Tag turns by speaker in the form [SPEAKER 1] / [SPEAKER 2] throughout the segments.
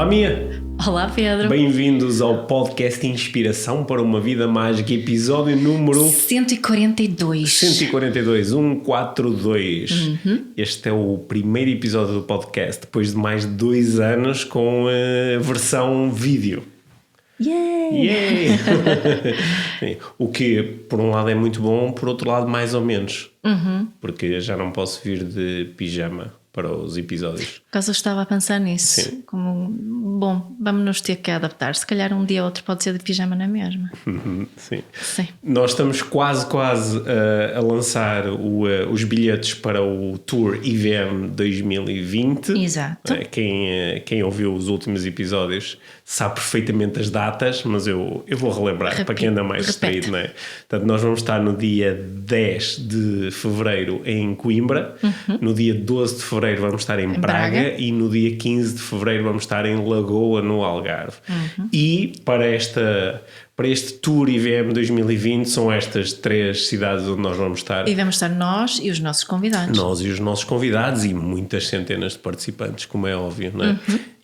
[SPEAKER 1] Mia!
[SPEAKER 2] Olá, Pedro!
[SPEAKER 1] Bem-vindos ao podcast Inspiração para uma Vida Mágica, episódio número
[SPEAKER 2] 142.
[SPEAKER 1] 142. Este é o primeiro episódio do podcast, depois de mais de 2 anos com a versão vídeo.
[SPEAKER 2] Yay!
[SPEAKER 1] O que, por um lado, é muito bom, por outro lado, mais ou menos. Porque já não posso vir de pijama para os episódios.
[SPEAKER 2] Por causa eu estava a pensar nisso.
[SPEAKER 1] Sim.
[SPEAKER 2] Como, bom, vamos nos ter que adaptar. Se calhar um dia ou outro pode ser de pijama na mesma.
[SPEAKER 1] Sim.
[SPEAKER 2] Sim.
[SPEAKER 1] Nós estamos quase a lançar os bilhetes para o Tour IVM 2020.
[SPEAKER 2] Exato.
[SPEAKER 1] Quem ouviu os últimos episódios sabe perfeitamente as datas, mas eu vou relembrar para quem anda mais distraído, não é? Portanto, nós vamos estar no dia 10 de fevereiro em Coimbra, no dia 12 de fevereiro vamos estar em Braga e no dia 15 de fevereiro vamos estar em Lagoa, no Algarve. E para este Tour IVM 2020 são estas 3 cidades onde nós vamos estar.
[SPEAKER 2] E vamos estar nós e os nossos convidados.
[SPEAKER 1] Nós e os nossos convidados e muitas centenas de participantes, como é óbvio, não é?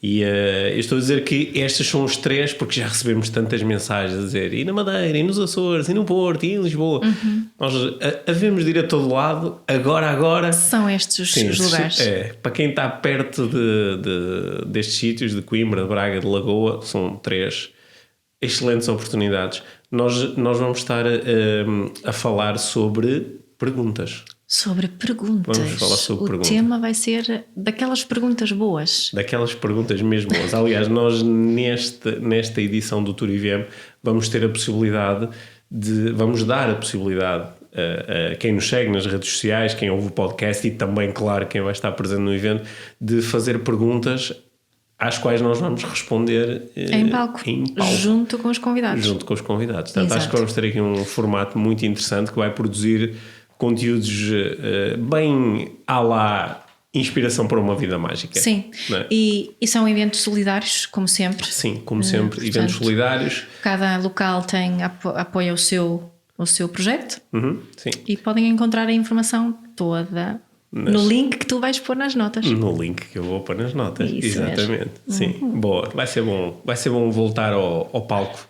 [SPEAKER 1] E eu estou a dizer que estas são os 3 porque já recebemos tantas mensagens a dizer e na Madeira, e nos Açores, e no Porto, e em Lisboa. Nós havemos de ir a todo lado, agora.
[SPEAKER 2] São estes os lugares.
[SPEAKER 1] Para quem está perto destes sítios, de Coimbra, de Braga, de Lagoa, são 3 excelentes oportunidades. Nós vamos estar a falar sobre perguntas.
[SPEAKER 2] Sobre perguntas.
[SPEAKER 1] Vamos falar sobre perguntas.
[SPEAKER 2] O tema vai ser daquelas perguntas boas.
[SPEAKER 1] Daquelas perguntas mesmo boas. Aliás, nós nesta edição do Tour IVM vamos dar a possibilidade a quem nos segue nas redes sociais, quem ouve o podcast e também, claro, quem vai estar presente no evento, de fazer perguntas às quais nós vamos responder
[SPEAKER 2] em palco, junto com os convidados.
[SPEAKER 1] Portanto, acho que vamos ter aqui um formato muito interessante que vai produzir conteúdos bem à la Inspiração para uma Vida Mágica.
[SPEAKER 2] Sim,
[SPEAKER 1] é?
[SPEAKER 2] e são eventos solidários, como sempre.
[SPEAKER 1] Sim, como sempre, eventos solidários.
[SPEAKER 2] Cada local apoia o seu projeto.
[SPEAKER 1] Sim.
[SPEAKER 2] E podem encontrar a informação toda no link que tu vais pôr nas notas.
[SPEAKER 1] No link que eu vou pôr nas notas.
[SPEAKER 2] Isso
[SPEAKER 1] exatamente. Sim, boa. Vai ser bom voltar ao palco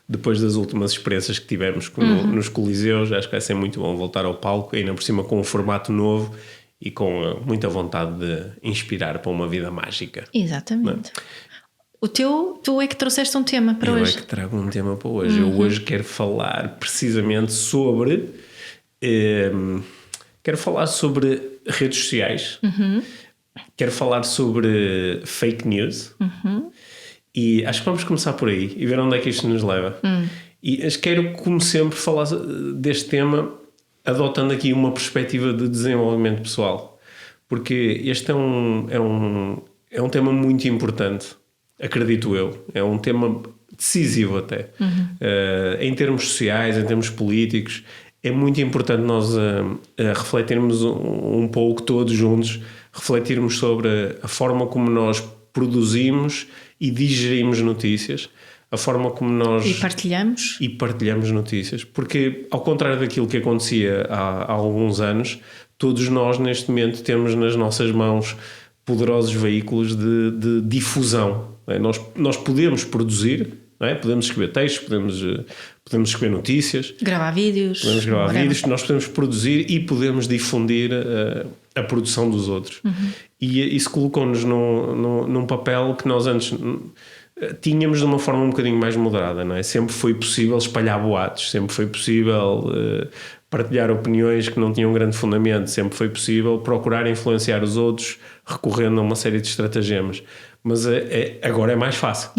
[SPEAKER 1] depois das últimas experiências que tivemos nos Coliseus. Acho que vai ser muito bom voltar ao palco, ainda por cima com um formato novo e com muita vontade de inspirar para uma vida mágica.
[SPEAKER 2] Exatamente. Tu é que trouxeste um tema para hoje.
[SPEAKER 1] Eu é que trago um tema para hoje. Eu hoje quero falar precisamente sobre redes sociais. Quero falar sobre fake news. E acho que vamos começar por aí e ver onde é que isto nos leva. E quero, como sempre, falar deste tema adotando aqui uma perspectiva de desenvolvimento pessoal. Porque este é um tema muito importante, acredito eu. É um tema decisivo até. Em termos sociais, em termos políticos, é muito importante nós refletirmos um pouco todos juntos, refletirmos sobre a forma como nós produzimos e digerimos notícias, a forma como nós...
[SPEAKER 2] E
[SPEAKER 1] partilhamos notícias. Porque, ao contrário daquilo que acontecia há alguns anos, todos nós, neste momento, temos nas nossas mãos poderosos veículos de difusão. Não é? Nós podemos produzir, não é? Podemos escrever textos, podemos escrever notícias,
[SPEAKER 2] gravar vídeos,
[SPEAKER 1] nós podemos produzir e podemos difundir a produção dos outros. E isso colocou-nos num papel que nós antes tínhamos de uma forma um bocadinho mais moderada, não é? Sempre foi possível espalhar boatos, sempre foi possível partilhar opiniões que não tinham grande fundamento, sempre foi possível procurar influenciar os outros recorrendo a uma série de estratagemas. Mas agora é mais fácil.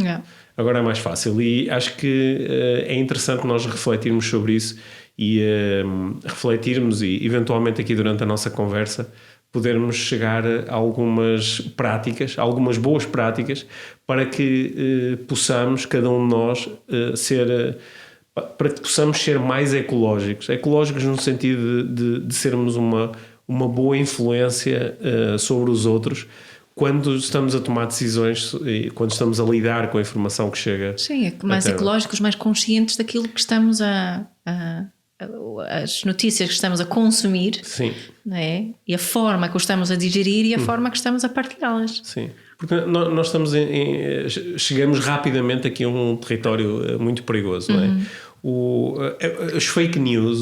[SPEAKER 1] Agora é mais fácil e acho que é interessante nós refletirmos sobre isso e refletirmos e eventualmente aqui durante a nossa conversa podermos chegar a algumas práticas, algumas boas práticas para que possamos, cada um de nós, para que possamos ser mais ecológicos no sentido de sermos uma boa influência sobre os outros quando estamos a tomar decisões e quando estamos a lidar com a informação que chega.
[SPEAKER 2] Sim, mais ecológicos, mais conscientes daquilo que estamos as notícias que estamos a consumir.
[SPEAKER 1] Sim.
[SPEAKER 2] Não é? E a forma que estamos a digerir e a forma que estamos a partilhá-las.
[SPEAKER 1] Sim. Porque nós estamos chegamos rapidamente aqui a um território muito perigoso, não é? Os fake news,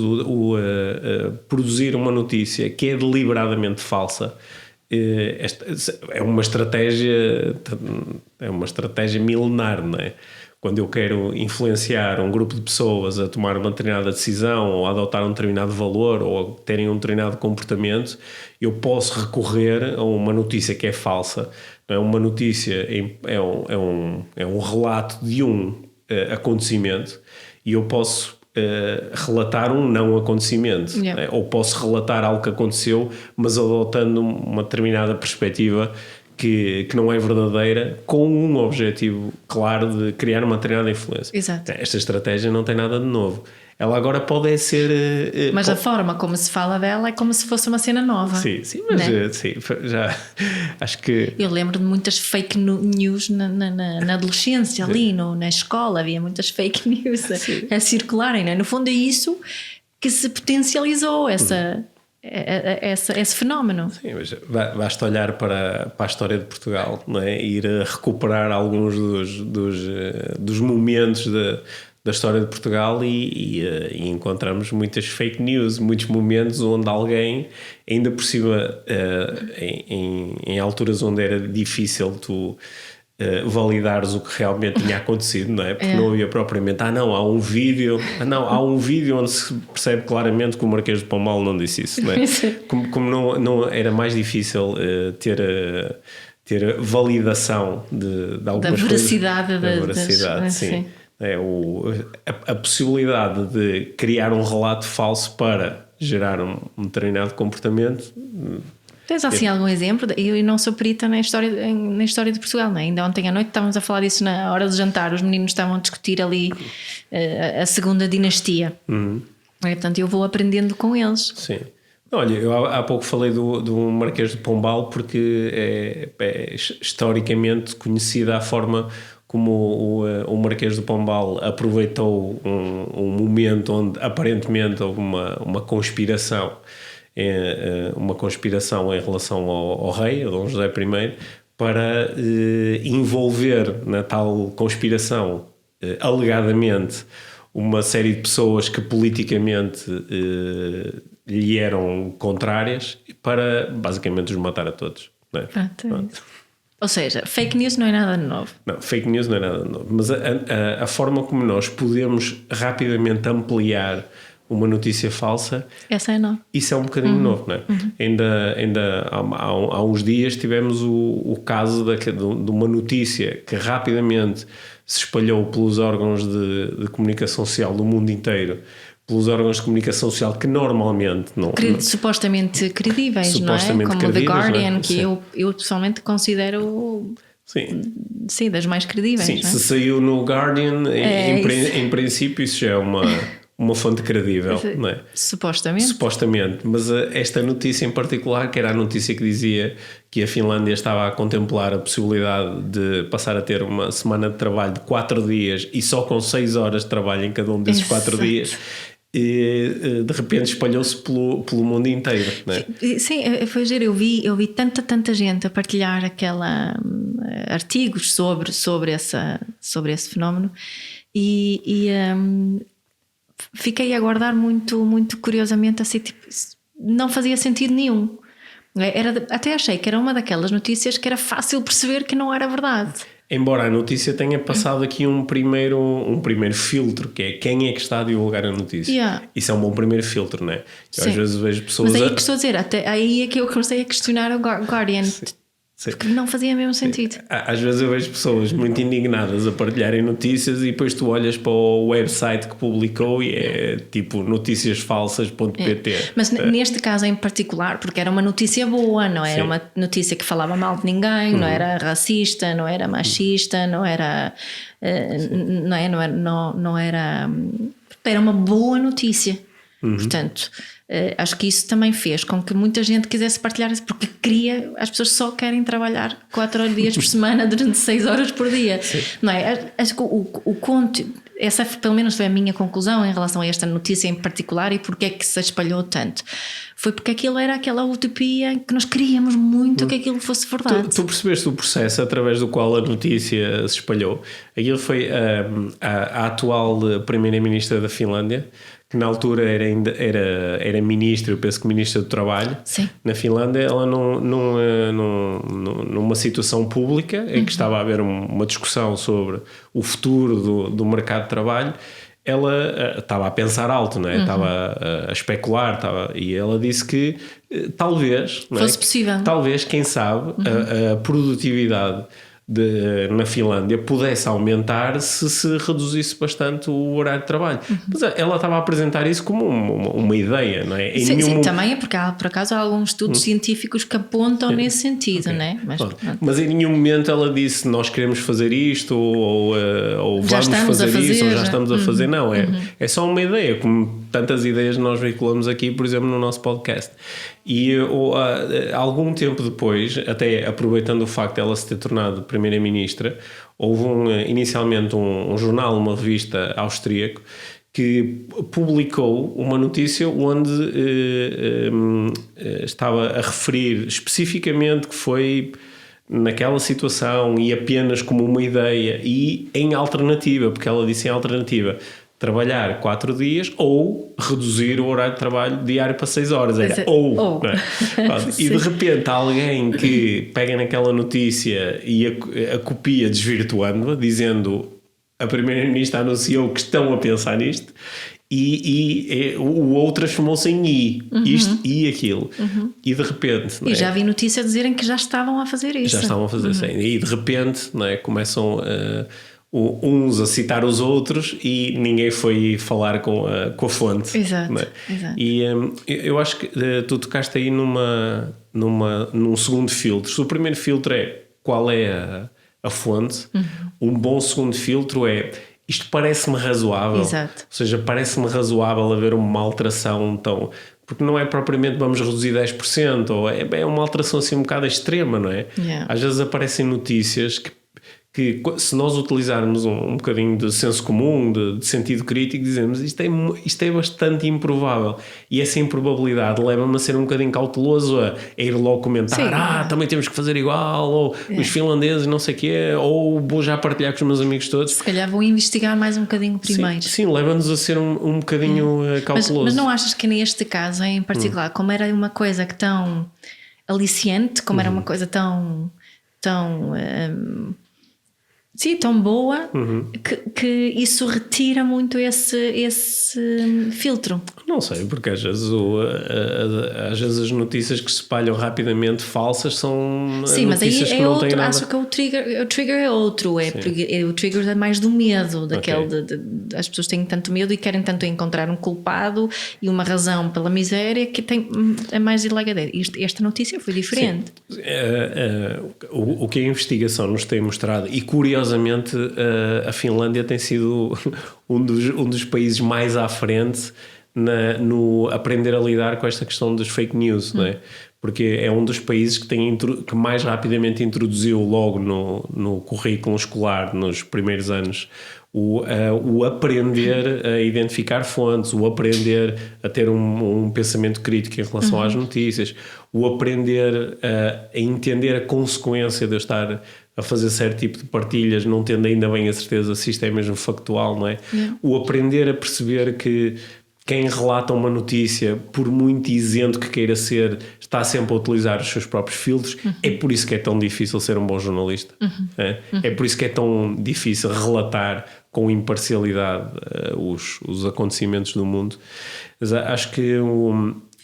[SPEAKER 1] produzir uma notícia que é deliberadamente falsa, é uma estratégia milenar, não é? Quando eu quero influenciar um grupo de pessoas a tomar uma determinada decisão ou a adotar um determinado valor ou a terem um determinado comportamento, eu posso recorrer a uma notícia que é falsa. Não é? Uma notícia é um relato de um acontecimento e eu posso relatar um não acontecimento.
[SPEAKER 2] Yeah.
[SPEAKER 1] Né? Ou posso relatar algo que aconteceu, mas adotando uma determinada perspectiva que não é verdadeira, com um objetivo claro de criar uma determinada influência.
[SPEAKER 2] Exato.
[SPEAKER 1] Esta estratégia não tem nada de novo. Ela agora pode ser...
[SPEAKER 2] mas a forma como se fala dela é como se fosse uma cena nova.
[SPEAKER 1] Sim, mas
[SPEAKER 2] né?
[SPEAKER 1] sim, já acho que...
[SPEAKER 2] Eu lembro de muitas fake news na adolescência, ali na escola, havia muitas fake news a circularem. Né? No fundo é isso que se potencializou, esse fenómeno.
[SPEAKER 1] Sim, mas basta olhar para a história de Portugal, não é? Ir a recuperar alguns dos momentos da história de Portugal e encontramos muitas fake news, muitos momentos onde alguém, ainda por cima, em alturas onde era difícil tu validares o que realmente tinha acontecido, não é? Porque não havia propriamente, há um vídeo onde se percebe claramente que o Marquês de Pombal não disse isso, não é? Como não era mais difícil ter validação de algumas
[SPEAKER 2] veracidade
[SPEAKER 1] coisas, da veracidade, sim. A possibilidade de criar um relato falso para gerar um determinado comportamento.
[SPEAKER 2] Tens assim algum exemplo? Eu não sou perita na história de Portugal, não é? Ainda ontem à noite estávamos a falar disso na hora do jantar, os meninos estavam a discutir ali a segunda dinastia. Portanto eu vou aprendendo com eles.
[SPEAKER 1] Sim. Olha, eu há pouco falei do Marquês de Pombal porque é historicamente conhecida a forma como o Marquês de Pombal aproveitou um momento onde aparentemente houve uma conspiração em relação ao rei, a Dom José I, para envolver na tal conspiração, alegadamente, uma série de pessoas que politicamente lhe eram contrárias, para basicamente os matar a todos. Não é? Pronto.
[SPEAKER 2] Ou seja, fake news não é nada de novo.
[SPEAKER 1] Não, fake news não é nada de novo, mas a forma como nós podemos rapidamente ampliar uma notícia falsa,
[SPEAKER 2] essa é nova.
[SPEAKER 1] Isso é um bocadinho novo, não é? Ainda há uns dias tivemos o caso de uma notícia que rapidamente se espalhou pelos órgãos de comunicação social do mundo inteiro, pelos órgãos de comunicação social que normalmente não...
[SPEAKER 2] supostamente credíveis,
[SPEAKER 1] supostamente
[SPEAKER 2] não é? Como
[SPEAKER 1] credíveis,
[SPEAKER 2] The Guardian, que
[SPEAKER 1] sim.
[SPEAKER 2] eu pessoalmente considero... Sim, das mais credíveis.
[SPEAKER 1] Sim,
[SPEAKER 2] não é?
[SPEAKER 1] Se saiu no Guardian, em princípio isso já é uma fonte credível, não é?
[SPEAKER 2] Supostamente,
[SPEAKER 1] mas esta notícia em particular, que era a notícia que dizia que a Finlândia estava a contemplar a possibilidade de passar a ter uma semana de trabalho de 4 dias e só com 6 horas de trabalho em cada um desses 4 dias, e de repente espalhou-se pelo mundo inteiro, não é?
[SPEAKER 2] Sim, foi giro. Eu vi tanta gente a partilhar artigos sobre esse fenómeno e fiquei a aguardar muito, muito curiosamente, assim, tipo, não fazia sentido nenhum. Até achei que era uma daquelas notícias que era fácil perceber que não era verdade.
[SPEAKER 1] Embora a notícia tenha passado aqui um primeiro filtro, que é quem é que está a divulgar a notícia.
[SPEAKER 2] Yeah.
[SPEAKER 1] Isso é um bom primeiro filtro, não é? Eu às vezes vejo pessoas...
[SPEAKER 2] Mas aí que estou a dizer, até aí é que eu comecei a questionar o Guardian. Sim. Porque não fazia mesmo sentido.
[SPEAKER 1] Às vezes eu vejo pessoas muito indignadas a partilharem notícias e depois tu olhas para o website que publicou e é tipo noticiasfalsas.pt.
[SPEAKER 2] Mas neste caso em particular, porque era uma notícia boa, não era uma notícia que falava mal de ninguém, não era racista, não era machista, não era era uma boa notícia. Portanto, acho que isso também fez com que muita gente quisesse partilhar isso, porque as pessoas só querem trabalhar 4 dias por semana durante 6 horas por dia. Não é? Acho que o conto essa pelo menos foi a minha conclusão em relação a esta notícia em particular e porque é que se espalhou tanto. Foi porque aquilo era aquela utopia que nós queríamos muito que aquilo fosse verdade.
[SPEAKER 1] Tu percebeste o processo através do qual a notícia se espalhou? Aquilo foi a atual primeira-ministra da Finlândia, que na altura era ministra, eu penso que ministra do Trabalho.
[SPEAKER 2] Sim.
[SPEAKER 1] Na Finlândia, ela numa situação pública em que estava a haver uma discussão sobre o futuro do mercado de trabalho, ela estava a pensar alto, não é? Estava a especular, e ela disse que talvez, não é?
[SPEAKER 2] Fosse possível.
[SPEAKER 1] Talvez, quem sabe, a produtividade na Finlândia pudesse aumentar se reduzisse bastante o horário de trabalho. Mas ela estava a apresentar isso como uma ideia, não é?
[SPEAKER 2] Sim, também é porque por acaso há alguns estudos científicos que apontam nesse sentido, não é?
[SPEAKER 1] Mas em nenhum momento ela disse nós queremos fazer isto ou vamos fazer isso ou já estamos a fazer. Não, é só uma ideia, como tantas ideias nós veiculamos aqui, por exemplo, no nosso podcast. E algum tempo depois, até aproveitando o facto de ela se ter tornado primeira-ministra, houve inicialmente um jornal, uma revista austríaco, que publicou uma notícia onde estava a referir especificamente que foi naquela situação e apenas como uma ideia e em alternativa, porque ela disse em alternativa trabalhar 4 dias ou reduzir o horário de trabalho diário para 6 horas. Era ou. Não é? E de repente há alguém que pega naquela notícia e a copia desvirtuando-a, dizendo a primeira-ministra anunciou que estão a pensar nisto e o outro transformou-se em isto e aquilo. E de repente...
[SPEAKER 2] E já vi notícia a dizerem que já estavam a fazer isso.
[SPEAKER 1] Já estavam a fazer isso. E de repente, não é, começam uns a citar os outros e ninguém foi falar com a fonte.
[SPEAKER 2] Exato,
[SPEAKER 1] é?
[SPEAKER 2] Exato.
[SPEAKER 1] E eu acho que tu tocaste aí num segundo filtro. Se o primeiro filtro é qual é a fonte, um bom segundo filtro é isto parece-me razoável.
[SPEAKER 2] Exato.
[SPEAKER 1] Ou seja, parece-me razoável haver uma alteração tão... Porque não é propriamente vamos reduzir 10%, ou é uma alteração assim um bocado extrema, não é?
[SPEAKER 2] Yeah.
[SPEAKER 1] Às vezes aparecem notícias que se nós utilizarmos um bocadinho de senso comum, de sentido crítico, dizemos isto é bastante improvável, e essa improbabilidade leva-me a ser um bocadinho cauteloso a ir logo comentar, também temos que fazer igual, ou os finlandeses não sei o quê, ou vou já partilhar com os meus amigos todos.
[SPEAKER 2] Se calhar vou investigar mais um bocadinho primeiro.
[SPEAKER 1] Sim, leva-nos a ser um bocadinho cauteloso.
[SPEAKER 2] Mas não achas que neste caso em particular, como era uma coisa que tão aliciante, como era uma coisa tão boa, que isso retira muito esse filtro?
[SPEAKER 1] Não sei, porque às vezes as notícias que se espalham rapidamente falsas são notícias que não têm nada.
[SPEAKER 2] Acho que o trigger é outro, porque o trigger é mais do medo, as pessoas têm tanto medo e querem tanto encontrar um culpado e uma razão pela miséria que é mais ilegal. Esta notícia foi diferente.
[SPEAKER 1] O que a investigação nos tem mostrado, e curiosamente a Finlândia tem sido um dos países mais à frente no aprender a lidar com esta questão dos fake news, não é? Porque é um dos países que mais rapidamente introduziu logo no currículo escolar, nos primeiros anos, o aprender a identificar fontes, o aprender a ter um pensamento crítico em relação às notícias, o aprender a entender a consequência de eu estar a fazer certo tipo de partilhas, não tendo ainda bem a certeza se isto é mesmo factual, não é? O aprender a perceber que quem relata uma notícia, por muito isento que queira ser, está sempre a utilizar os seus próprios filtros. É por isso que é tão difícil ser um bom jornalista. É por isso que é tão difícil relatar com imparcialidade os acontecimentos do mundo. Mas acho que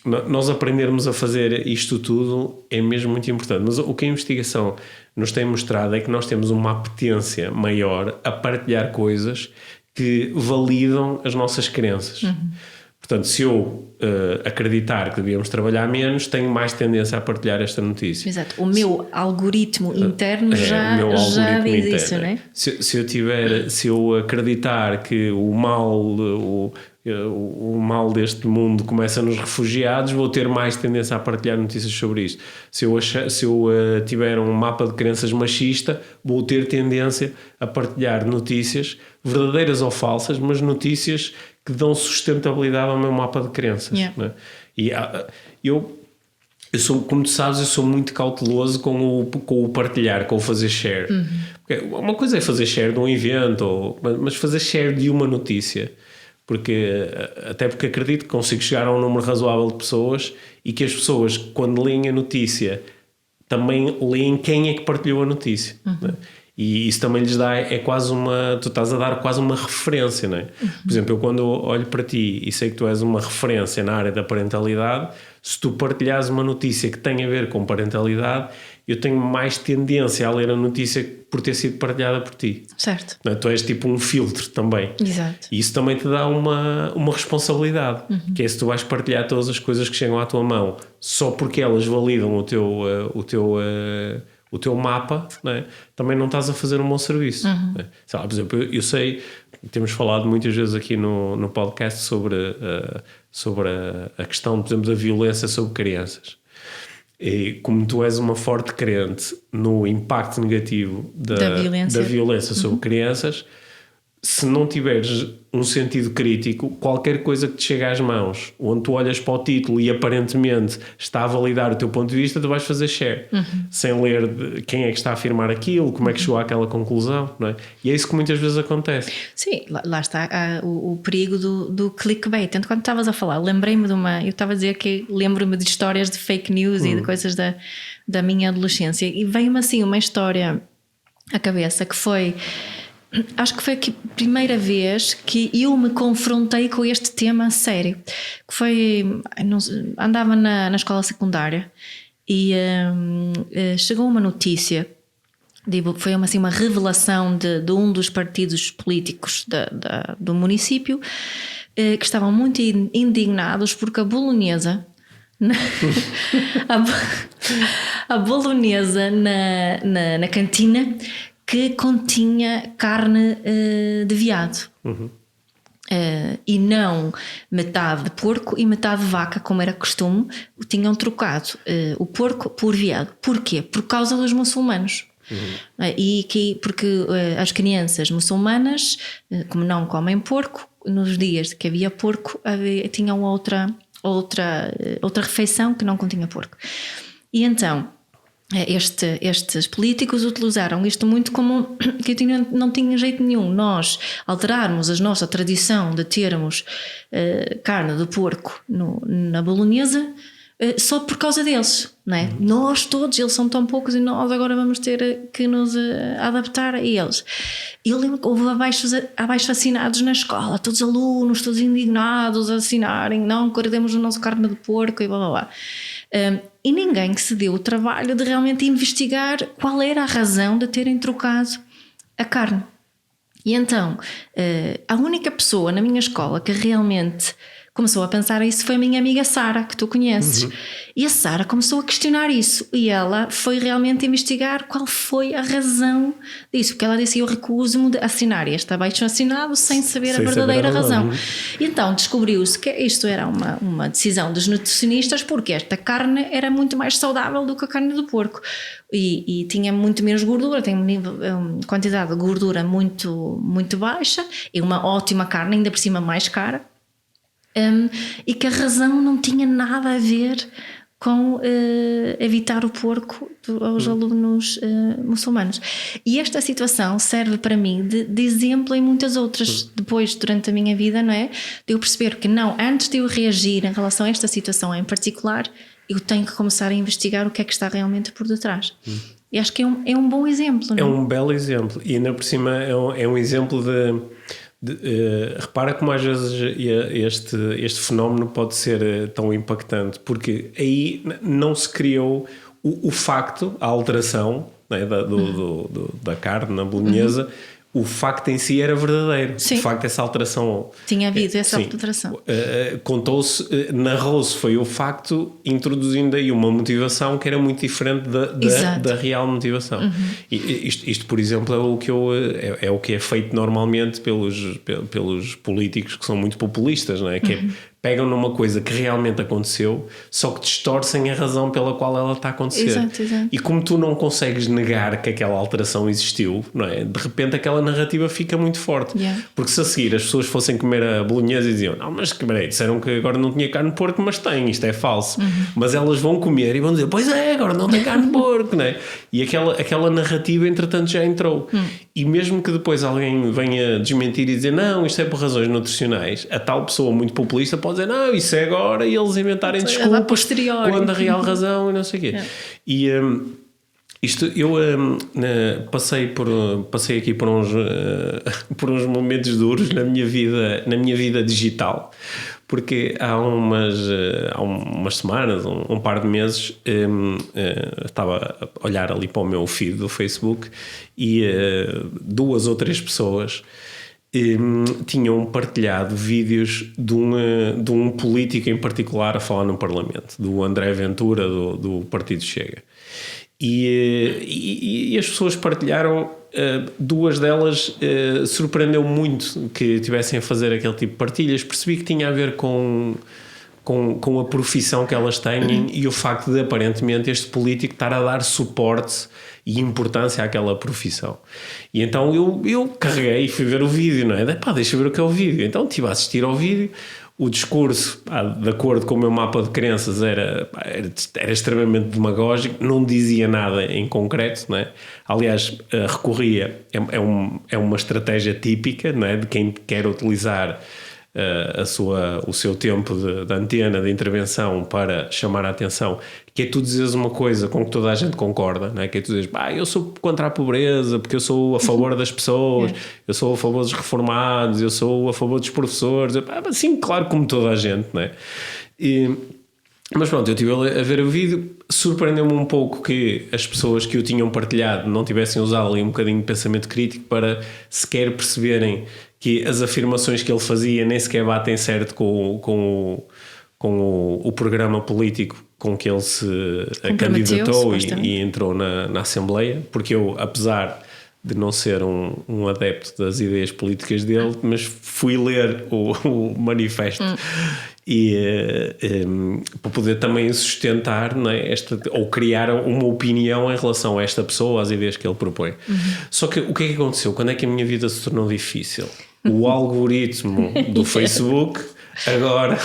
[SPEAKER 1] nós aprendermos a fazer isto tudo é mesmo muito importante. Mas o que a investigação nos tem mostrado é que nós temos uma apetência maior a partilhar coisas que validam as nossas crenças. Portanto, se eu acreditar que devíamos trabalhar menos, tenho mais tendência a partilhar esta notícia.
[SPEAKER 2] Exato. O meu algoritmo interno já diz isso, não é?
[SPEAKER 1] Se eu acreditar que o mal, o mal deste mundo começa nos refugiados, vou ter mais tendência a partilhar notícias sobre isto. Se eu tiver um mapa de crenças machista, vou ter tendência a partilhar notícias verdadeiras ou falsas, mas notícias que dão sustentabilidade ao meu mapa de crenças.
[SPEAKER 2] Yeah.
[SPEAKER 1] Né? E eu sou, como tu sabes, eu sou muito cauteloso com o partilhar, com o fazer share. Porque uma coisa é fazer share de um evento, mas fazer share de uma notícia. Até porque acredito que consigo chegar a um número razoável de pessoas e que as pessoas, quando leem a notícia, também leem quem é que partilhou a notícia. Né? E isso também lhes dá, tu estás a dar quase uma referência, não é? Por exemplo, eu quando olho para ti e sei que tu és uma referência na área da parentalidade, se tu partilhares uma notícia que tem a ver com parentalidade, eu tenho mais tendência a ler a notícia por ter sido partilhada por ti.
[SPEAKER 2] Certo.
[SPEAKER 1] Não é? Tu és tipo um filtro também.
[SPEAKER 2] Exato.
[SPEAKER 1] E isso também te dá uma responsabilidade, que é se tu vais partilhar todas as coisas que chegam à tua mão só porque elas validam o teu mapa, não é? Também não estás a fazer um bom serviço. Não é? Sei lá, por exemplo, eu sei, temos falado muitas vezes aqui no podcast sobre a questão, por exemplo, da violência sobre crianças. E como tu és uma forte crente no impacto negativo da violência sobre crianças, se não tiveres um sentido crítico, qualquer coisa que te chegue às mãos, onde tu olhas para o título e aparentemente está a validar o teu ponto de vista, tu vais fazer share, sem ler quem é que está a afirmar aquilo, como é que chegou àquela conclusão, não é? E é isso que muitas vezes acontece.
[SPEAKER 2] Sim, lá está o perigo do clickbait. Tanto quando estavas a falar, lembrei-me eu estava a dizer que lembro-me de histórias de fake news e de coisas da minha adolescência, e veio-me assim uma história à cabeça que foi... Acho que foi a primeira vez que eu me confrontei com este tema a sério. Que foi... andava na escola secundária e chegou uma notícia, foi uma revelação de um dos partidos políticos do município, que estavam muito indignados porque a bolonhesa... a bolonhesa na cantina que continha carne de veado. E não metade de porco e metade de vaca, como era costume. Tinham trocado o porco por veado. Porquê? Por causa dos muçulmanos. Porque as crianças muçulmanas, como não comem porco, nos dias que havia porco tinham outra refeição que não continha porco. E então estes políticos utilizaram isto muito como que não tinha jeito nenhum nós alterarmos a nossa tradição de termos carne de porco na bolonhesa só por causa deles, não é? Nós todos, eles são tão poucos e nós agora vamos ter que nos adaptar a eles. Eu lembro que houve abaixo assinados na escola, todos alunos, todos indignados a assinarem, não queremos a nossa carne de porco e blá blá blá. E ninguém que se deu o trabalho de realmente investigar qual era a razão de terem trocado a carne. E então, a única pessoa na minha escola que realmente começou a pensar isso foi a minha amiga Sara, que tu conheces. E a Sara começou a questionar isso e ela foi realmente investigar qual foi a razão disso, porque ela disse: eu recuso-me de assinar este abaixo assinado sem saber a verdadeira razão. E então descobriu-se que isto era uma decisão dos nutricionistas, porque esta carne era muito mais saudável do que a carne do porco e tinha muito menos gordura, tem uma quantidade de gordura muito, muito baixa e uma ótima carne, ainda por cima mais cara. E que a razão não tinha nada a ver com evitar o porco aos alunos muçulmanos. E esta situação serve para mim de exemplo em muitas outras depois durante a minha vida, não é? De eu perceber que não, antes de eu reagir em relação a esta situação em particular, eu tenho que começar a investigar o que é que está realmente por detrás. E acho que é um bom exemplo, não é?
[SPEAKER 1] É um belo exemplo e ainda por cima é um exemplo repara como às vezes este fenómeno pode ser tão impactante, porque aí não se criou o facto, a alteração, né, da carne na bolonhesa. o facto em si era verdadeiro.
[SPEAKER 2] Sim.
[SPEAKER 1] De facto, essa alteração...
[SPEAKER 2] Tinha havido essa alteração.
[SPEAKER 1] Contou-se, narrou-se, foi o facto, introduzindo aí uma motivação que era muito diferente da real motivação. Isto, por exemplo, é o que é feito normalmente pelos políticos que são muito populistas, não é? Que pegam numa coisa que realmente aconteceu, só que distorcem a razão pela qual ela está a acontecer.
[SPEAKER 2] Exato.
[SPEAKER 1] E como tu não consegues negar que aquela alteração existiu, não é? De repente aquela narrativa fica muito forte. Porque se a seguir as pessoas fossem comer a bolonhesa e diziam, não, mas peraí, disseram que agora não tinha carne de porco, mas tem, isto é falso. Mas elas vão comer e vão dizer, pois é, agora não tem carne de porco, não é? E aquela narrativa entretanto já entrou. E mesmo que depois alguém venha desmentir e dizer, não, isto é por razões nutricionais, a tal pessoa muito populista pode dizer, não, isso é agora, e eles inventarem desculpas quando a real razão e não sei o quê. E isto, eu passei aqui por uns momentos duros na minha vida digital, porque há umas semanas, um par de meses, estava a olhar ali para o meu feed do Facebook e 2 ou 3 pessoas tinham partilhado vídeos de um político em particular a falar no Parlamento, do André Ventura, do Partido Chega. E as pessoas partilharam, 2 delas surpreendeu muito que tivessem a fazer aquele tipo de partilhas. Percebi que tinha a ver com a profissão que elas têm e o facto de aparentemente este político estar a dar suporte e importância àquela profissão. E então eu carreguei e fui ver o vídeo, não é? Deixa eu ver o que é o vídeo. Então estive a assistir ao vídeo. O discurso, de acordo com o meu mapa de crenças, era extremamente demagógico, não dizia nada em concreto, não é? Aliás, recorria, é uma estratégia típica, não é? De quem quer utilizar o seu tempo de antena, de intervenção para chamar a atenção, que é tu dizeres uma coisa com que toda a gente concorda, não é? Que é tu dizes, eu sou contra a pobreza porque eu sou a favor das pessoas, eu sou a favor dos reformados, eu sou a favor dos professores, sim, claro, como toda a gente, não é? Mas pronto, eu estive a ver o vídeo, surpreendeu-me um pouco que as pessoas que o tinham partilhado não tivessem usado ali um bocadinho de pensamento crítico para sequer perceberem que as afirmações que ele fazia nem sequer batem certo com o programa político com que ele se candidatou e entrou na Assembleia, porque eu, apesar de não ser um adepto das ideias políticas dele, mas fui ler o manifesto para poder também sustentar, não é, ou criar uma opinião em relação a esta pessoa, às ideias que ele propõe. Só que o que é que aconteceu? Quando é que a minha vida se tornou difícil? O algoritmo do Facebook agora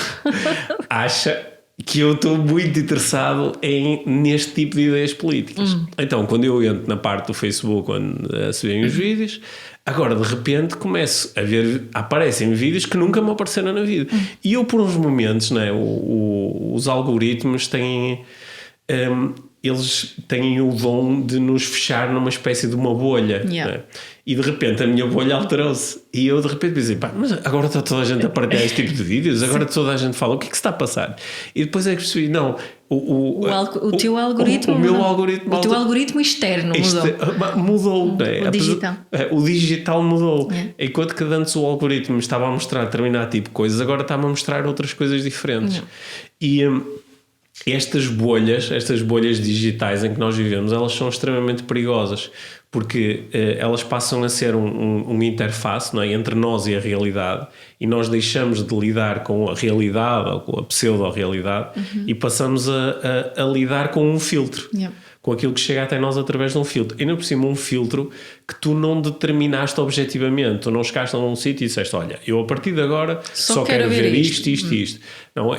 [SPEAKER 1] acha que eu estou muito interessado neste tipo de ideias políticas. Então, quando eu entro na parte do Facebook onde se veem os vídeos, agora de repente começo a ver, aparecem vídeos que nunca me apareceram na vida. E eu, por uns momentos, não é, os algoritmos têm... eles têm o dom de nos fechar numa espécie de uma bolha. Né? E de repente a minha bolha alterou-se. E eu de repente pensei, mas agora está toda a gente a partilhar este tipo de vídeos? Agora toda a gente fala, o que é que se está a passar? E depois é que percebi, não...
[SPEAKER 2] O teu algoritmo...
[SPEAKER 1] O meu algoritmo...
[SPEAKER 2] O teu algoritmo externo
[SPEAKER 1] mudou.
[SPEAKER 2] O digital.
[SPEAKER 1] O digital mudou. Enquanto que antes o algoritmo estava a mostrar determinado tipo de coisas, agora está-me a mostrar outras coisas diferentes. E... estas bolhas digitais em que nós vivemos, elas são extremamente perigosas porque elas passam a ser um interface, não é, entre nós e a realidade, e nós deixamos de lidar com a realidade ou com a pseudo-realidade e passamos a lidar com um filtro. Com aquilo que chega até nós através de um filtro. E ainda por cima um filtro que tu não determinaste objetivamente. Tu não chegaste a um sítio e disseste, olha, eu a partir de agora só quero ver isto. Não,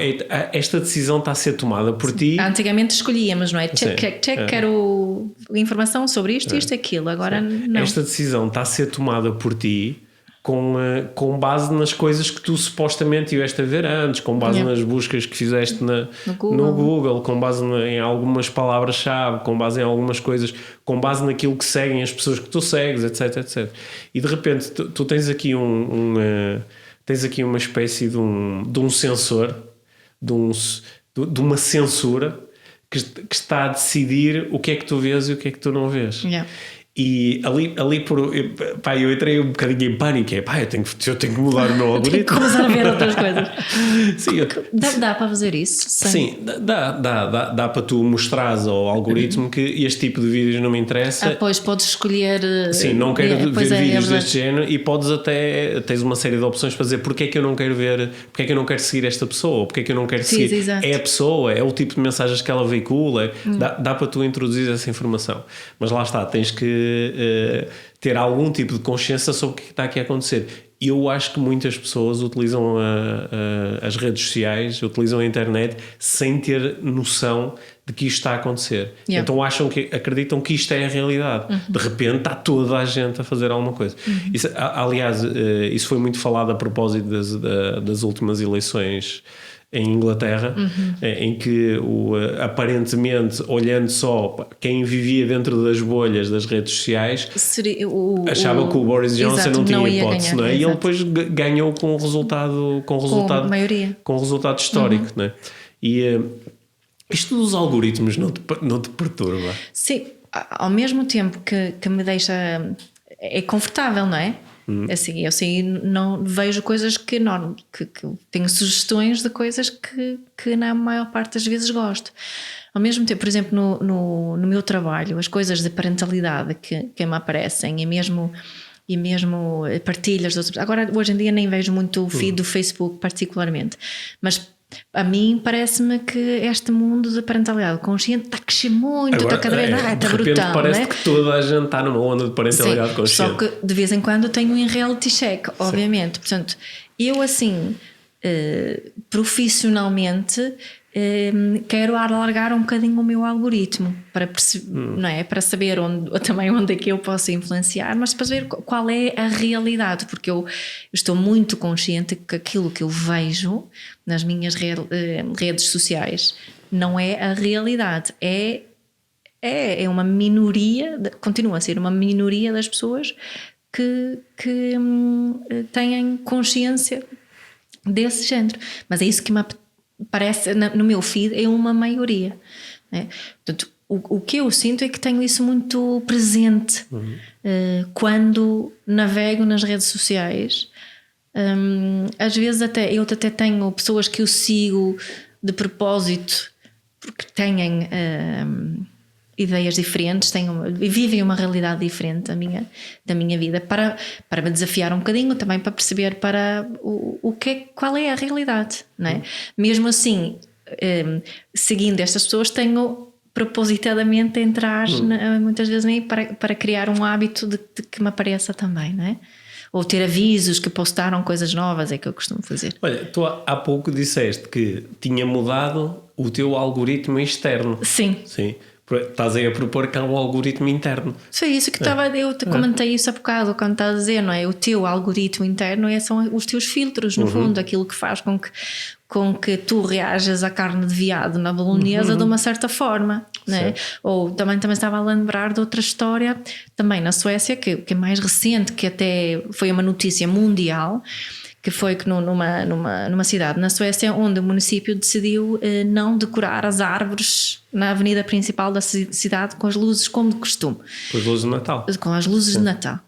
[SPEAKER 1] esta decisão está a ser tomada por ti.
[SPEAKER 2] Antigamente escolhíamos, não é? Check, quero informação sobre isto, isto, aquilo. Agora não.
[SPEAKER 1] Esta decisão está a ser tomada por ti com base nas coisas que tu supostamente tiveste a ver antes, com base nas buscas que fizeste no Google, com base em algumas palavras-chave, com base em algumas coisas, com base naquilo que seguem as pessoas que tu segues, etc. E de repente tu tens aqui tens aqui uma espécie de um sensor, de uma censura que está a decidir o que é que tu vês e o que é que tu não vês. E pá, eu entrei um bocadinho em pânico. Pá, eu tenho que mudar o meu algoritmo.
[SPEAKER 2] Tenho que começar a ver outras coisas.
[SPEAKER 1] Sim,
[SPEAKER 2] dá para fazer isso?
[SPEAKER 1] Sim, dá para tu mostrares ao algoritmo que este tipo de vídeos não me interessa.
[SPEAKER 2] Pois podes escolher.
[SPEAKER 1] Sim, não quero ver vídeos deste género, e podes até tens uma série de opções para dizer porque é que eu não quero ver, porque é que eu não quero seguir esta pessoa, ou porque é que eu não quero seguir.
[SPEAKER 2] Exato.
[SPEAKER 1] É a pessoa, é o tipo de mensagens que ela veicula. Dá para tu introduzir essa informação, mas lá está, tens que ter algum tipo de consciência sobre o que está aqui a acontecer. Eu acho que muitas pessoas utilizam as redes sociais, utilizam a internet sem ter noção de que isto está a acontecer. Então acreditam que isto é a realidade. De repente está toda a gente a fazer alguma coisa. Isso, aliás, isso foi muito falado a propósito das últimas eleições em Inglaterra, em que aparentemente, olhando só quem vivia dentro das bolhas das redes sociais, achava que o Boris Johnson não tinha hipótese, não é? E ele depois ganhou com resultado histórico, não é? E isto dos algoritmos não te perturba?
[SPEAKER 2] Sim, ao mesmo tempo que me deixa... É confortável, não é? Assim, eu assim, não vejo coisas que tenho sugestões de coisas que na maior parte das vezes gosto. Ao mesmo tempo, por exemplo, no meu trabalho, as coisas de parentalidade que me aparecem e mesmo partilhas de outros. Agora, hoje em dia nem vejo muito o feed do Facebook particularmente, mas a mim parece-me que este mundo da parentalidade consciente está a crescer muito, agora, está cada vez está brutal.
[SPEAKER 1] Parece,
[SPEAKER 2] né?
[SPEAKER 1] que toda a gente está numa onda de parentalidade
[SPEAKER 2] Sim,
[SPEAKER 1] consciente.
[SPEAKER 2] Só que de vez em quando tenho um reality check, obviamente. Portanto, eu assim, profissionalmente, quero alargar um bocadinho o meu algoritmo para não é? Para saber também onde é que eu posso influenciar, mas para saber qual é a realidade, porque eu estou muito consciente que aquilo que eu vejo nas minhas redes sociais não é a realidade, é uma minoria, continua a ser uma minoria das pessoas que têm consciência desse género, mas é isso que me parece no meu feed, é uma maioria, né? Portanto, o que eu sinto é que tenho isso muito presente quando navego nas redes sociais. Às vezes eu até tenho pessoas que eu sigo de propósito porque têm ideias diferentes, vivem uma realidade diferente da minha vida, para me desafiar um bocadinho, também para perceber qual é a realidade, não é? Mesmo assim, seguindo estas pessoas, tenho propositadamente a entrar muitas vezes para criar um hábito de que me apareça também, não é? Ou ter avisos que postaram coisas novas, é que eu costumo fazer.
[SPEAKER 1] Olha, tu há pouco disseste que tinha mudado o teu algoritmo externo.
[SPEAKER 2] Sim.
[SPEAKER 1] Estás aí a propor que há um algoritmo interno.
[SPEAKER 2] Foi isso que eu te comentei isso há bocado, quando estás a dizer, não é? O teu algoritmo interno são os teus filtros, no fundo, aquilo que faz com que tu reajas à carne de veado na bolonhesa de uma certa forma, não é? Ou também estava a lembrar de outra história, também na Suécia, que é mais recente, que até foi uma notícia mundial, que foi que numa cidade na Suécia onde o município decidiu não decorar as árvores na avenida principal da cidade com as luzes como de costume.
[SPEAKER 1] Com as luzes de Natal.
[SPEAKER 2] Com as luzes de Natal.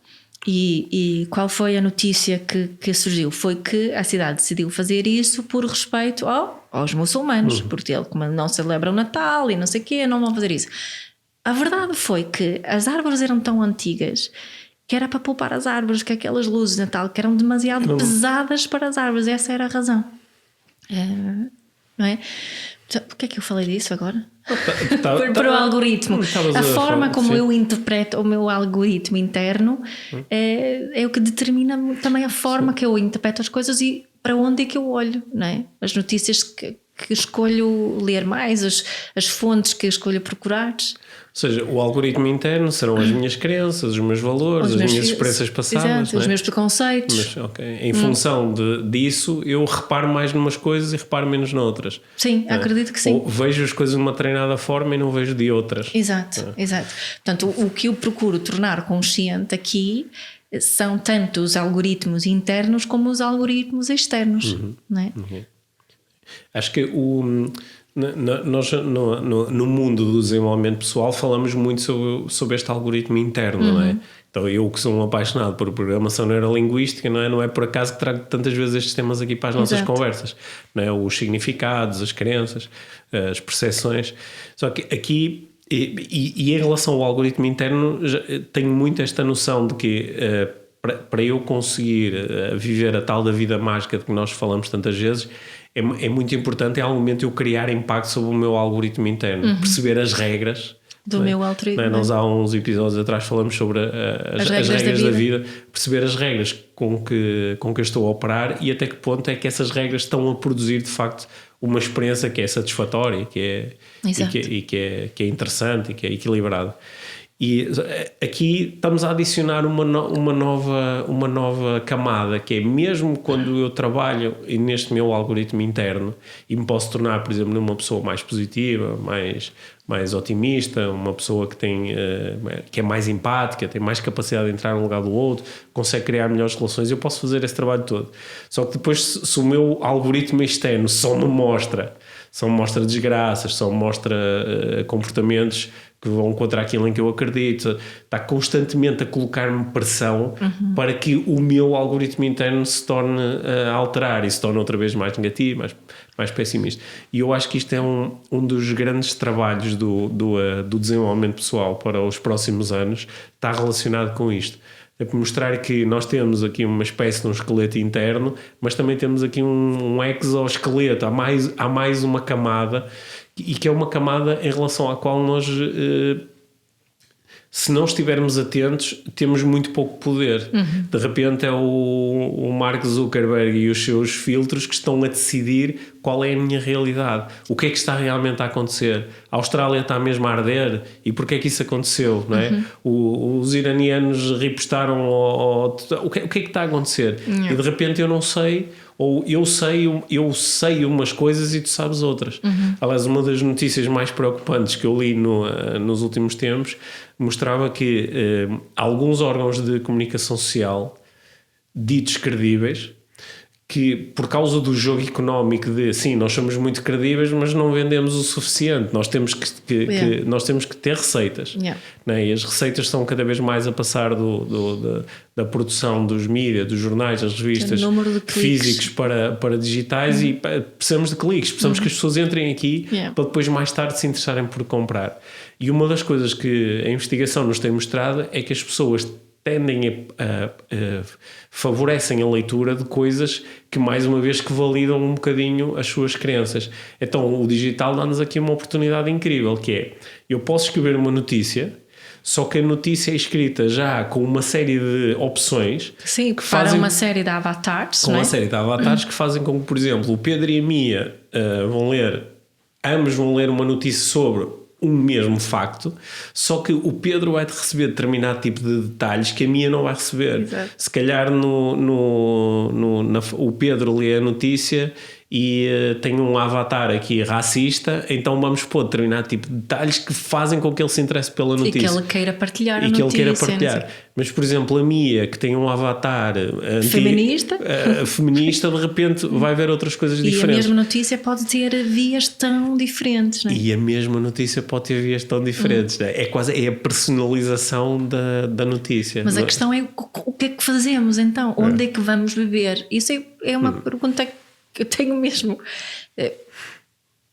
[SPEAKER 2] E qual foi a notícia que surgiu? Foi que a cidade decidiu fazer isso por respeito aos muçulmanos, porque como não celebram o Natal e não sei o quê, não vão fazer isso. A verdade foi que as árvores eram tão antigas que era para poupar as árvores, que aquelas luzes de Natal que eram demasiado pesadas para as árvores. Essa era a razão. Não é? Porquê é que eu falei disso agora? Para o algoritmo. A forma como eu interpreto o meu algoritmo interno é o que determina também a forma que eu interpreto as coisas e para onde é que eu olho, não é? As notícias que escolho ler mais, as fontes que escolho procurar.
[SPEAKER 1] Ou seja, o algoritmo interno serão as minhas crenças, os meus valores, as minhas experiências passadas.
[SPEAKER 2] Exato, os meus preconceitos.
[SPEAKER 1] Mas, em função disso, eu reparo mais numas coisas e reparo menos noutras.
[SPEAKER 2] Sim, acredito que sim.
[SPEAKER 1] Ou vejo as coisas de uma treinada forma e não vejo de outras.
[SPEAKER 2] Exato. Portanto, o que eu procuro tornar consciente aqui são tanto os algoritmos internos como os algoritmos externos. Não é?
[SPEAKER 1] Acho que Nós, no mundo do desenvolvimento pessoal, falamos muito sobre este algoritmo interno, não é? Então, eu que sou um apaixonado por programação neurolinguística, não é por acaso que trago tantas vezes estes temas aqui para as nossas conversas, não é? Os significados, as crenças, as percepções. Só que aqui, e em relação ao algoritmo interno, tenho muito esta noção de que para eu conseguir viver a tal da vida mágica de que nós falamos tantas vezes, é muito importante em algum momento eu criar impacto sobre o meu algoritmo interno, perceber as regras
[SPEAKER 2] do meu algoritmo.
[SPEAKER 1] Nós há uns episódios atrás falamos sobre as regras da vida, perceber as regras com que eu estou a operar e até que ponto é que essas regras estão a produzir de facto uma experiência que é satisfatória, que é interessante e que é equilibrada. E aqui estamos a adicionar uma nova camada, que é mesmo quando eu trabalho neste meu algoritmo interno e me posso tornar, por exemplo, uma pessoa mais positiva, mais otimista, uma pessoa que é mais empática, tem mais capacidade de entrar no lugar do outro, consegue criar melhores relações, eu posso fazer esse trabalho todo. Só que depois, se o meu algoritmo externo só me mostra desgraças, só me mostra comportamentos que vão contra aquilo em que eu acredito, está constantemente a colocar-me pressão para que o meu algoritmo interno se torne a alterar e se torne outra vez mais negativo, mais pessimista. E eu acho que isto é um dos grandes trabalhos do desenvolvimento pessoal para os próximos anos, está relacionado com isto. É para mostrar que nós temos aqui uma espécie de um esqueleto interno, mas também temos aqui um exoesqueleto, há mais uma camada, e que é uma camada em relação à qual nós, se não estivermos atentos, temos muito pouco poder. De repente é o Mark Zuckerberg e os seus filtros que estão a decidir qual é a minha realidade, o que é que está realmente a acontecer. A Austrália está mesmo a arder e porquê é que isso aconteceu, não é? Os iranianos ripostaram o que é que está a acontecer? E de repente eu não sei, ou eu sei umas coisas e tu sabes outras. Aliás, uma das notícias mais preocupantes que eu li nos últimos tempos mostrava que alguns órgãos de comunicação social ditos credíveis, que por causa do jogo económico de sim, nós somos muito credíveis, mas não vendemos o suficiente, nós temos que ter receitas, né? E as receitas estão cada vez mais a passar da produção dos mídias, dos jornais, das revistas físicos para digitais, e precisamos de cliques, precisamos que as pessoas entrem aqui para depois mais tarde se interessarem por comprar. E uma das coisas que a investigação nos tem mostrado é que as pessoas tendem favorecem a leitura de coisas que, mais uma vez, que validam um bocadinho as suas crenças. Então o digital dá-nos aqui uma oportunidade incrível, que é, eu posso escrever uma notícia, só que a notícia é escrita já com uma série de opções.
[SPEAKER 2] Sim, que fazem uma série de avatares.
[SPEAKER 1] Com uma série de avatares que fazem com que, por exemplo, o Pedro e a Mia ambos vão ler uma notícia sobre um mesmo facto, só que o Pedro vai receber determinado tipo de detalhes que a Mia não vai receber.
[SPEAKER 2] Exato.
[SPEAKER 1] Se calhar o Pedro lê a notícia e tem um avatar aqui racista, então vamos pôr determinado tipo de detalhes que fazem com que ele se interesse pela notícia.
[SPEAKER 2] E que ele queira partilhar a
[SPEAKER 1] notícia.
[SPEAKER 2] E que ele queira partilhar.
[SPEAKER 1] Mas, por exemplo, a Mia, que tem um avatar feminista, de repente vai ver outras coisas diferentes.
[SPEAKER 2] E a mesma notícia pode ter vias tão diferentes, não é?
[SPEAKER 1] E a mesma notícia pode ter vias tão diferentes. Não é? É a personalização da notícia.
[SPEAKER 2] Mas a questão é o que é que fazemos então? Onde é que vamos beber? Isso é uma pergunta que eu tenho mesmo.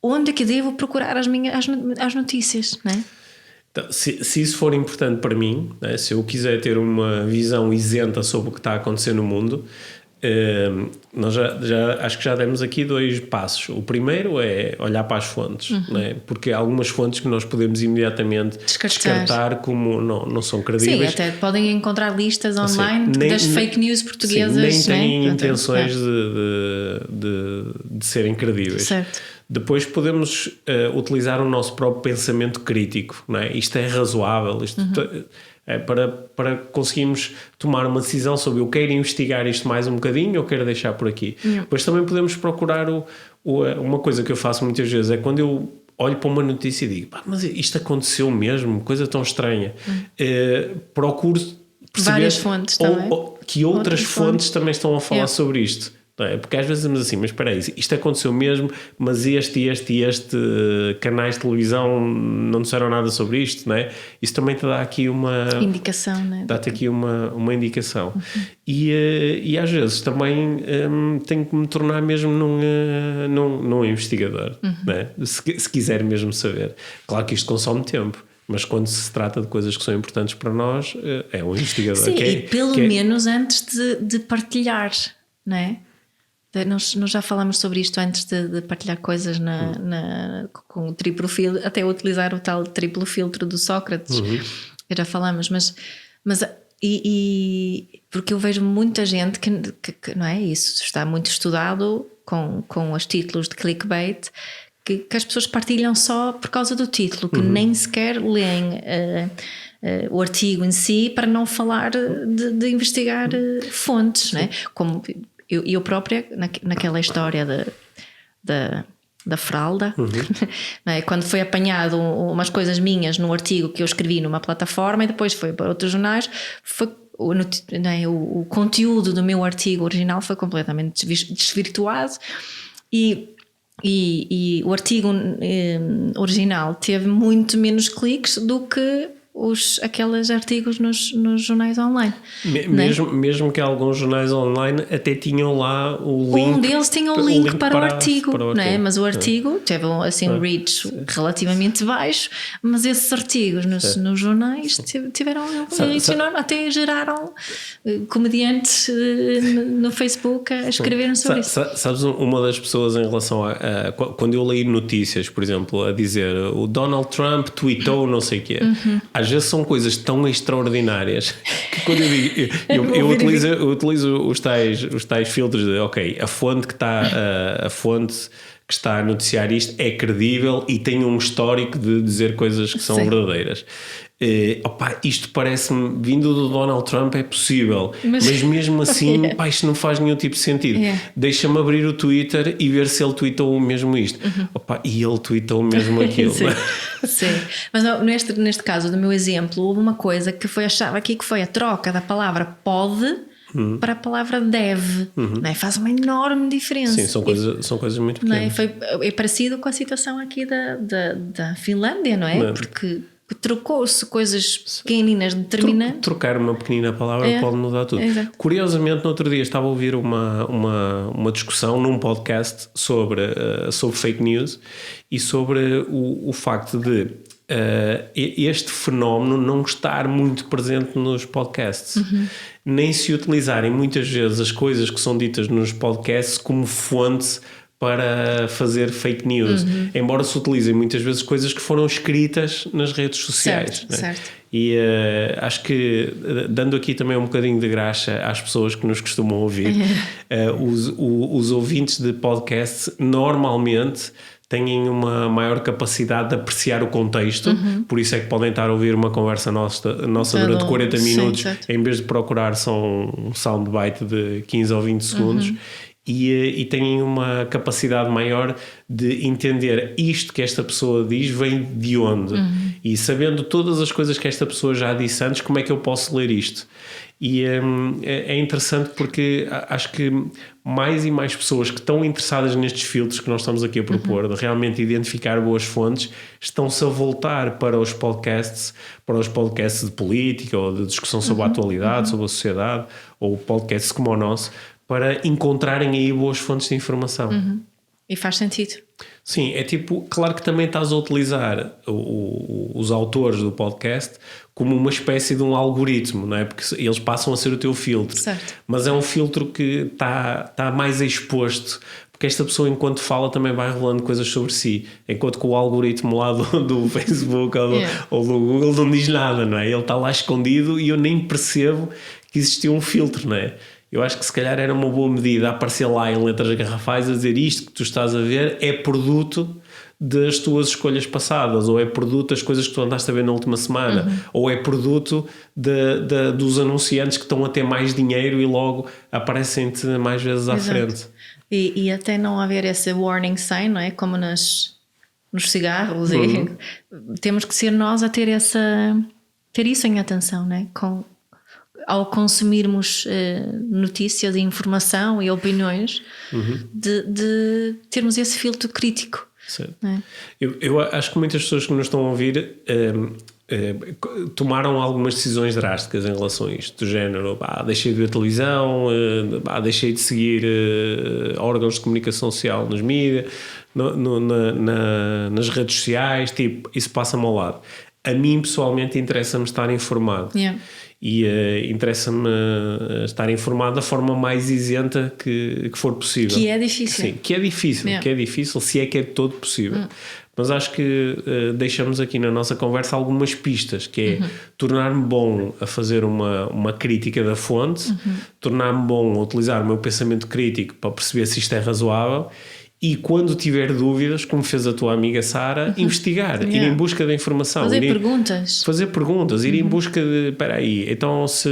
[SPEAKER 2] Onde é que devo procurar as notícias, não é?
[SPEAKER 1] Então, se isso for importante para mim, né, se eu quiser ter uma visão isenta sobre o que está a acontecer no mundo, nós acho que já demos aqui 2 passos. O primeiro é olhar para as fontes, né, porque há algumas fontes que nós podemos imediatamente descartar como não são credíveis.
[SPEAKER 2] Sim, até podem encontrar listas online das fake news portuguesas.
[SPEAKER 1] Sim, nem têm intenções de serem credíveis.
[SPEAKER 2] Certo.
[SPEAKER 1] Depois podemos utilizar o nosso próprio pensamento crítico, não é? Isto é razoável, para conseguirmos tomar uma decisão sobre eu quero investigar isto mais um bocadinho ou quero deixar por aqui. Depois também podemos procurar uma coisa que eu faço muitas vezes é quando eu olho para uma notícia e digo, mas isto aconteceu mesmo, coisa tão estranha. Procuro perceber
[SPEAKER 2] várias fontes também.
[SPEAKER 1] Que outras fontes também estão a falar sobre isto. não é? Porque às vezes dizemos assim, mas espera aí, isto aconteceu mesmo, mas este canais de televisão não disseram nada sobre isto, não é? Isso também te dá aqui uma
[SPEAKER 2] indicação, né?
[SPEAKER 1] Dá-te aqui uma indicação. E às vezes também tenho que me tornar mesmo num investigador, né? Se quiser mesmo saber. Claro que isto consome tempo, mas quando se trata de coisas que são importantes para nós, é um investigador.
[SPEAKER 2] Sim, e pelo menos antes de partilhar, não é? Nós já falamos sobre isto antes de partilhar coisas com o triplo filtro, até utilizar o tal triplo filtro do Sócrates. Já falamos, mas porque eu vejo muita gente que não é isso, está muito estudado com os títulos de clickbait, que as pessoas partilham só por causa do título, que nem sequer leem o artigo em si, para não falar de investigar fontes, né? Como eu própria, naquela história da fralda, né? Quando foi apanhado umas coisas minhas no artigo que eu escrevi numa plataforma e depois foi para outros jornais, o conteúdo do meu artigo original foi completamente desvirtuado e o artigo original teve muito menos cliques do que aqueles artigos nos jornais online.
[SPEAKER 1] Mesmo que alguns jornais online até tinham lá o link.
[SPEAKER 2] Um deles tinha o link para o artigo,
[SPEAKER 1] não é?
[SPEAKER 2] Mas o artigo teve assim um reach relativamente baixo, mas esses artigos nos jornais tiveram enorme, até geraram comediantes no Facebook a escreverem sobre isso.
[SPEAKER 1] Sabes, uma das pessoas em relação quando eu leio notícias, por exemplo, a dizer o Donald Trump tweetou não sei o quê, às vezes são coisas tão extraordinárias que quando eu digo, eu utilizo os tais filtros de a fonte que está a noticiar isto é credível e tem um histórico de dizer coisas que são verdadeiras. Isto parece-me, vindo do Donald Trump é possível, mas mesmo assim isto não faz nenhum tipo de sentido. Deixa-me abrir o Twitter e ver se ele tweetou mesmo isto. E ele tweetou mesmo aquilo.
[SPEAKER 2] Sim. Mas neste caso do meu exemplo, houve uma coisa que foi achava aqui, que foi a troca da palavra pode para a palavra deve, não é? Faz uma enorme diferença.
[SPEAKER 1] Sim, são coisas muito pequenas.
[SPEAKER 2] É parecido com a situação aqui da Finlândia, não é? Porque trocou-se coisas pequeninas determinantes.
[SPEAKER 1] Trocar uma pequenina palavra pode mudar tudo.
[SPEAKER 2] Exato.
[SPEAKER 1] Curiosamente, no outro dia estava a ouvir uma discussão num podcast sobre fake news e sobre o facto de este fenómeno não estar muito presente nos podcasts, nem se utilizarem muitas vezes as coisas que são ditas nos podcasts como fonte para fazer fake news, embora se utilizem muitas vezes coisas que foram escritas nas redes sociais.
[SPEAKER 2] Certo.
[SPEAKER 1] E acho que, dando aqui também um bocadinho de graxa às pessoas que nos costumam ouvir, os ouvintes de podcast normalmente têm uma maior capacidade de apreciar o contexto, por isso é que podem estar a ouvir uma conversa nossa durante 40 minutos, em vez de procurar só um soundbite de 15 ou 20 segundos. E têm uma capacidade maior de entender isto que esta pessoa diz vem de onde, e sabendo todas as coisas que esta pessoa já disse antes, como é que eu posso ler isto? E é interessante porque acho que mais e mais pessoas que estão interessadas nestes filtros que nós estamos aqui a propor, de realmente identificar boas fontes, estão-se a voltar para os podcasts de política ou de discussão sobre a atualidade, sobre a sociedade, ou podcasts como o nosso, para encontrarem aí boas fontes de informação.
[SPEAKER 2] E faz sentido.
[SPEAKER 1] Sim, é tipo, claro que também estás a utilizar os autores do podcast como uma espécie de um algoritmo, não é? Porque eles passam a ser o teu filtro.
[SPEAKER 2] Certo.
[SPEAKER 1] Mas é um filtro que está mais exposto, porque esta pessoa enquanto fala também vai revelando coisas sobre si, enquanto que o algoritmo lá do Facebook ou do Google não diz nada, não é? Ele está lá escondido e eu nem percebo que existiu um filtro, não é? Eu acho que se calhar era uma boa medida aparecer lá em letras garrafais a dizer isto que tu estás a ver é produto das tuas escolhas passadas, ou é produto das coisas que tu andaste a ver na última semana, ou é produto dos anunciantes que estão a ter mais dinheiro e logo aparecem-te mais vezes à frente.
[SPEAKER 2] E até não haver esse warning sign, não é? Como nos cigarros. Temos que ser nós a ter isso em atenção, não é? ao consumirmos notícias e informação e opiniões, de termos esse filtro crítico.
[SPEAKER 1] É? Eu acho que muitas pessoas que nos estão a ouvir tomaram algumas decisões drásticas em relação a isto, do género, deixei de ver televisão, deixei de seguir órgãos de comunicação social nos mídias, nas redes sociais, tipo, isso passa-me ao lado. A mim pessoalmente interessa-me estar informado. E interessa-me estar informado da forma mais isenta que for possível.
[SPEAKER 2] Que é difícil.
[SPEAKER 1] Sim, que é difícil, se é que é de todo possível. Mas acho que deixamos aqui na nossa conversa algumas pistas, que é tornar-me bom a fazer uma crítica da fonte, tornar-me bom a utilizar o meu pensamento crítico para perceber se isto é razoável. E quando tiver dúvidas, como fez a tua amiga Sara, investigar, ir em busca da informação.
[SPEAKER 2] Fazer perguntas.
[SPEAKER 1] Ir em busca de, espera aí, então se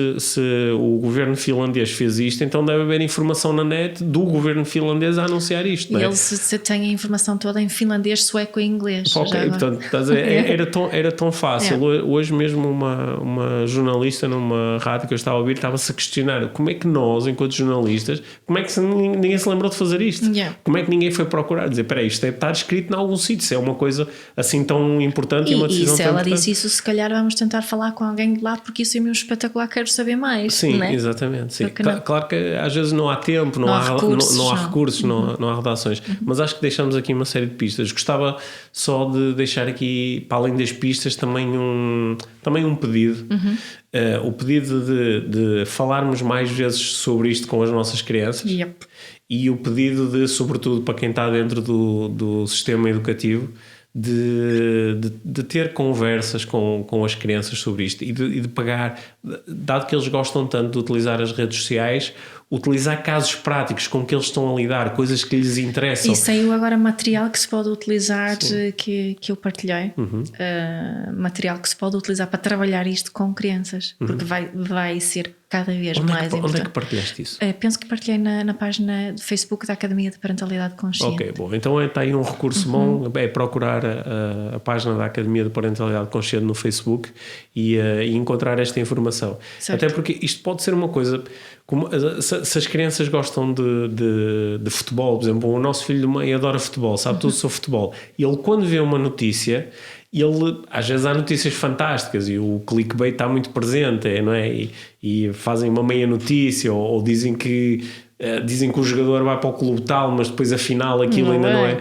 [SPEAKER 1] o governo finlandês fez isto, então deve haver informação na net do governo finlandês a anunciar isto.
[SPEAKER 2] E ele se tem a informação toda em finlandês, sueco e inglês.
[SPEAKER 1] Portanto, era tão fácil. Hoje mesmo uma jornalista numa rádio que eu estava a ouvir estava-se a questionar como é que nós, enquanto jornalistas, como é que ninguém se lembrou de fazer isto? Como é que ninguém foi procurar dizer, espera aí, isto deve estar escrito em algum sítio, se é uma coisa assim tão importante e uma decisão
[SPEAKER 2] se
[SPEAKER 1] tão
[SPEAKER 2] ela
[SPEAKER 1] importante.
[SPEAKER 2] disse isso, se calhar vamos tentar falar com alguém de lá, porque isso é mesmo espetacular, quero saber mais.
[SPEAKER 1] Sim,
[SPEAKER 2] não é?
[SPEAKER 1] Exatamente. Sim. Claro que às vezes não há tempo, não há recursos, não há redações, mas acho que deixamos aqui uma série de pistas. Gostava só de deixar aqui, para além das pistas, também um pedido. O pedido de falarmos mais vezes sobre isto com as nossas crianças. E o pedido de, sobretudo para quem está dentro do sistema educativo, de ter conversas com as crianças sobre isto e de pegar, dado que eles gostam tanto de utilizar as redes sociais, utilizar casos práticos com que eles estão a lidar, coisas que lhes interessam.
[SPEAKER 2] E saiu agora material que se pode utilizar, que eu partilhei, material que se pode utilizar para trabalhar isto com crianças, porque vai ser cada vez mais importante.
[SPEAKER 1] Onde é que partilhaste isso?
[SPEAKER 2] Penso que partilhei na página do Facebook da Academia de Parentalidade Consciente.
[SPEAKER 1] Ok, bom, então está aí um recurso bom, é procurar a página da Academia de Parentalidade Consciente no Facebook e encontrar esta informação.
[SPEAKER 2] Certo.
[SPEAKER 1] Até porque isto pode ser uma coisa, como, se as crianças gostam de futebol, por exemplo, o nosso filho do meio adora futebol, sabe tudo sobre futebol, e ele quando vê uma notícia, às vezes há notícias fantásticas e o clickbait está muito presente, não é? E fazem uma meia notícia ou dizem que o jogador vai para o clube tal, mas depois afinal aquilo ainda não é.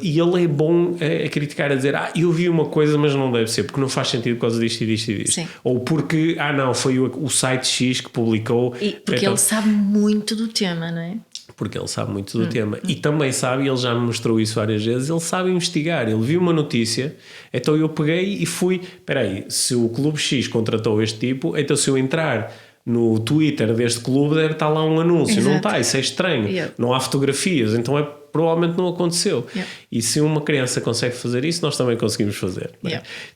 [SPEAKER 1] E ele é bom a criticar, a dizer eu vi uma coisa mas não deve ser, porque não faz sentido por causa disto e disto e disto.
[SPEAKER 2] Sim.
[SPEAKER 1] Ou porque, não, foi o site X que publicou.
[SPEAKER 2] Porque ele sabe muito do tema, não é?
[SPEAKER 1] Porque ele sabe muito do tema e também sabe, ele já me mostrou isso várias vezes, ele sabe investigar, ele viu uma notícia, então eu peguei e fui, espera aí, se o Clube X contratou este tipo, então se eu entrar no Twitter deste clube deve estar lá um anúncio. Exato. Não está, isso é estranho, não há fotografias, então provavelmente não aconteceu. E se uma criança consegue fazer isso, nós também conseguimos fazer.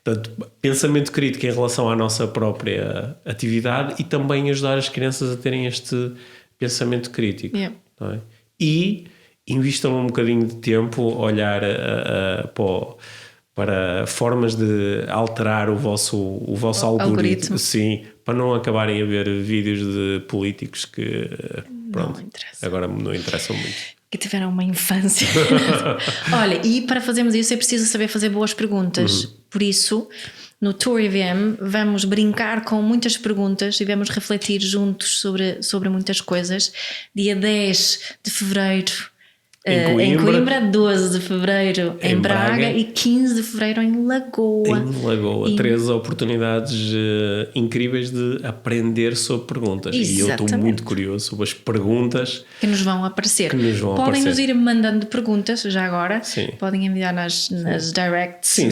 [SPEAKER 1] Portanto, pensamento crítico em relação à nossa própria atividade e também ajudar as crianças a terem este pensamento crítico. Não é? E invistam um bocadinho de tempo a olhar para formas de alterar o vosso algoritmo. Sim, para não acabarem a ver vídeos de políticos que agora não interessam muito.
[SPEAKER 2] Que tiveram uma infância. Olha, e para fazermos isso é preciso saber fazer boas perguntas. Por isso, no Tour IVM vamos brincar com muitas perguntas e vamos refletir juntos sobre muitas coisas. Dia 10 de fevereiro em Coimbra, 12 de fevereiro em Braga e 15 de fevereiro em Lagoa.
[SPEAKER 1] Em Lagoa, 3 oportunidades incríveis de aprender sobre perguntas.
[SPEAKER 2] Exatamente.
[SPEAKER 1] E eu estou muito curioso sobre as perguntas
[SPEAKER 2] que nos vão aparecer. Podem nos ir mandando perguntas já agora.
[SPEAKER 1] Sim.
[SPEAKER 2] Podem enviar nas directs.
[SPEAKER 1] Sim,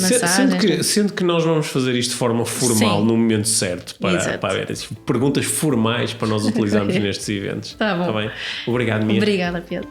[SPEAKER 1] sendo que nós vamos fazer isto de forma formal no momento certo para ver perguntas formais para nós utilizarmos nestes eventos.
[SPEAKER 2] Tá bom.
[SPEAKER 1] Tá bem? Obrigado, Mia.
[SPEAKER 2] Obrigada, Pedro.